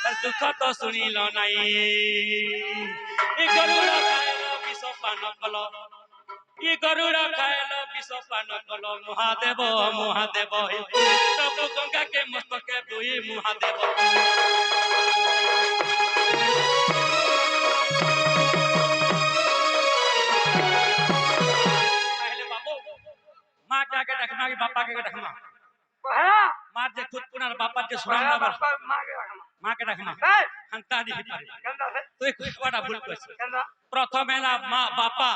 তার দুঃখ তো শুনিল নাই ই গরুড় খাইল বিষ পান কল ই গরুড় খাইল বিষ পান কল মহাদেব মহাদেব প্রভু গঙ্গাকে মস্তকে বুই মহাদেব তাহলে বাবু মা কে আগে ডাকনা কি বাপা কে ডাকনা मार जे खुद पुनार बापा जे सुनाम ना माँ के डाकमा हंता दी पारे तो एक बड़ा भूल करछ प्रथमे ना माँ बापा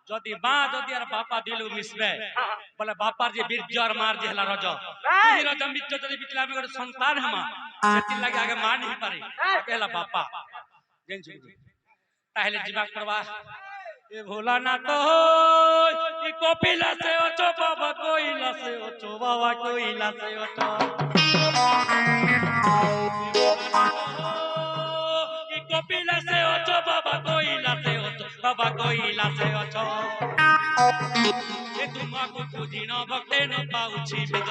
जदि माँ जदि आर बापा दिलु मिसबे बोले बापार जे बीर्ज और मार जे हला रज ई रज मिच्च जदि बितला में गोटे संतान हमा सेति लागि आगे माँ नहीं पारे आगे हला बापा जेंजु ताहेले जीवा करवा ए भोला ना तो ई कपिला से ओचो बाबा कोइला से ओचो बाबा कोइला से ओचो ई कपिला से ओचो बाबा कोइला से ओचो बाबा कोइला से ओचो ए तुमको खोजिन भक्ते न पाउछि वेद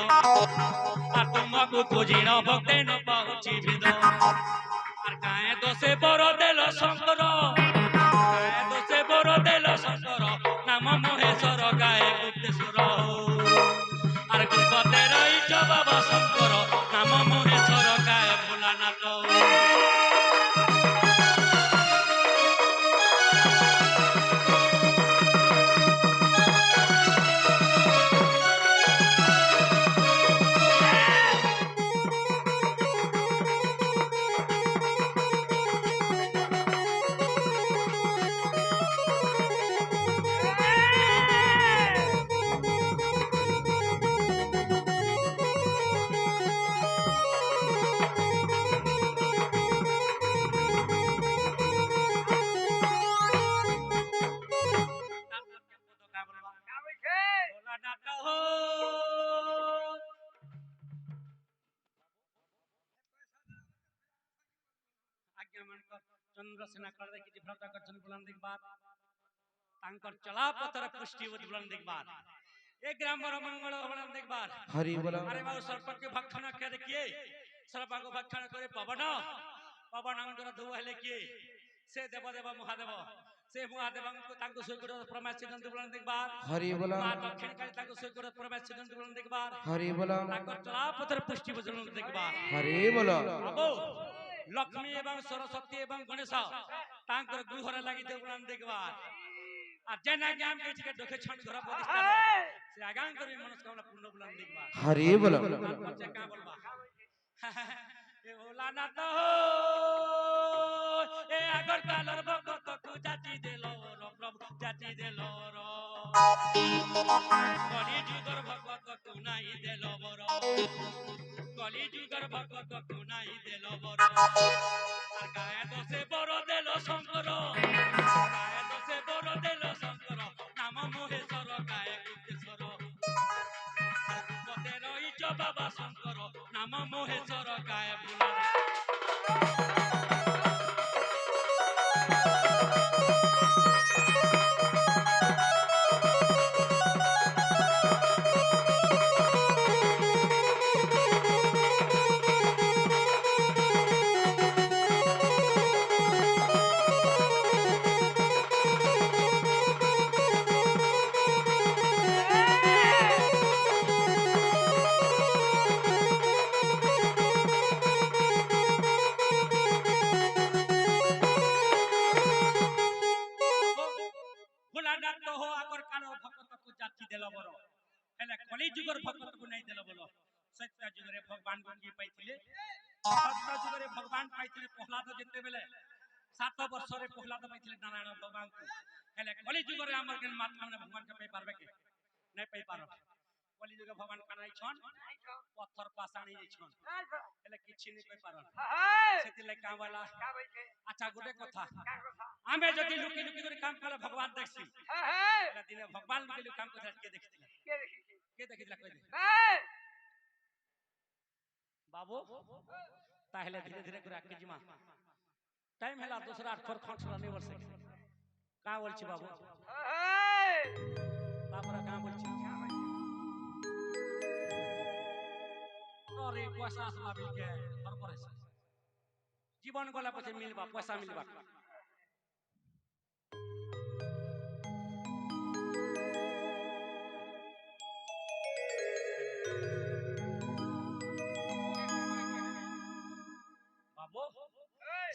आ तुमको खोजिन भक्ते न पाउछि वेद আর গায়ে দোষে বড় দেল শঙ্কর গায়ে দোষে বড় দেল শঙ্কর নাম মহেশ্বর গায়ে গুপ্তেশ্বর আর গুপ্তে রইছ বাবা শঙ্কর নাম মহেশ্বর গায়ে ভোলানাথ चंद्रसेना कर दे कि भ्रता करछन बुलंद एक बात तांकर चला पतर पुष्टि बुद्ध बुलंद एक बात एक ग्रामर मंगल बुलंद एक बात हरि बोला अरे बाबू सर्प के भक्षण के देखिए सर्प को भक्षण करे पवन पवन अंगर धुहले किए से देव देव महादेव से महादेव को तांको स्वीकृत प्रमेश सिद्धांत बुलंद एक बात हरि बोला मां दक्षिण काली तांको स्वीकृत प्रमेश सिद्धांत बुलंद एक बात हरि बोला तांकर चला पतर पुष्टि बुद्ध बुलंद एक बात हरि बोला बाबू लक्ष्मी एवं सरस्वती एवं गणेश तांकर गुहर लागि दे बुलंद एक बात आ जना ज्ञान के छिके दोखे छण घर प्रतिष्ठा से आगां करी मनस्कामना पूर्ण बुलंद एक बात हरि बोला बच्चा का बोलबा ए भोला ना तो ए आगर कालर भगत को जाति देलो रो प्रभु जाति देलो रो कली जुगर भगत को नाही देलो बरो कली जुगर भगत को नाही देलो बरो আর গায়ে দোষে বড় দেল শঙ্কর গায়ে দোষে বড় দেল শঙ্কর নাম মহেশ্বর গায়ে গুপ্তেশ্বর রূপতে রইছ বাবা শঙ্কর নাম মহেশ্বর গায়ে ভোলা कली जुगर भगत को नहीं देलो बोलो सत्य जुगरे भगवान को की पाइथिले सत्य जुगरे भगवान पाइथिले प्रहलाद जेते बेले 7 वर्ष रे प्रहलाद पाइथिले नारायण भगवान को हेले कली जुगरे हमर के माथा में भगवान के पाइ पारबे के नहीं पाइ पारो कली जुगे भगवान कानाई छन पत्थर पासाणी जे छन हेले किछि नहीं पाइ पारो सेति ले काम वाला अच्छा गुटे कथा आमे जदि लुकी लुकी करे काम करे भगवान देखसी हेले दिने भगवान लुकी काम करे के देखथिले के देखिला कहि दे बाबू ताहले धीरे धीरे करे आके जिमा टाइम हैला दूसरा अक्षर खंड नहीं बोल सके का बोल छी बाबू बाबरा का बोल छी अरे कोसास बाबी के पर জীবন গলা পছে মিলবা পয়সা মিলবা বাবু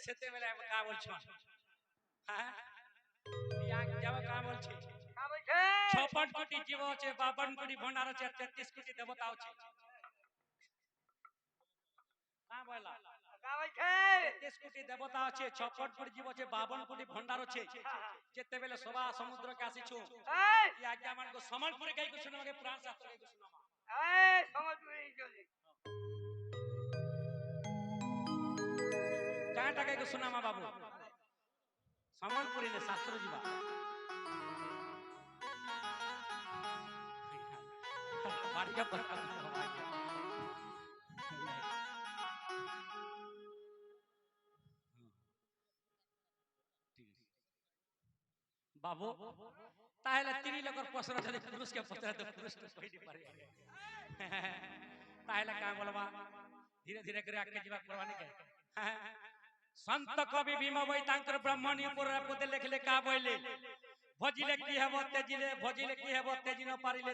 সেতে বেলা আমি কা বলছো হ্যাঁ যাব কা বলছি ছপন কোটি জীব আছে 52 কোটি ভণ্ডার আছে 33 কোটি দেবতা আছে কা বলা কা বলছে 33 কোটি দেবতা আছে 56 কোটি জীব আছে 52 কোটি ভণ্ডার আছে যেতে বেলা সবা সমুদ্র কে আসিছু এই আজ্ঞা মান को समलपुर गाई को सुनाओगे प्राण शास्त्र गाई को सुनामा ए समलपुर चले काटा गाई को सुनामा बाबू समलपुरी ने शास्त्र जीवा बाड़िया पर बाबू ताहले तिनी लोकर प्रश्न जदि पुरुष के पत्र तो पुरुष तो कहि दे पारे ताहले का बोलबा धीरे धीरे करे आके जीवा परवानी के संत कवि भीम वै तांकर ब्राह्मणी पुर पद लिखले का बोले भजिले की हेबो तेजिले भजिले की हेबो तेजिनो पारिले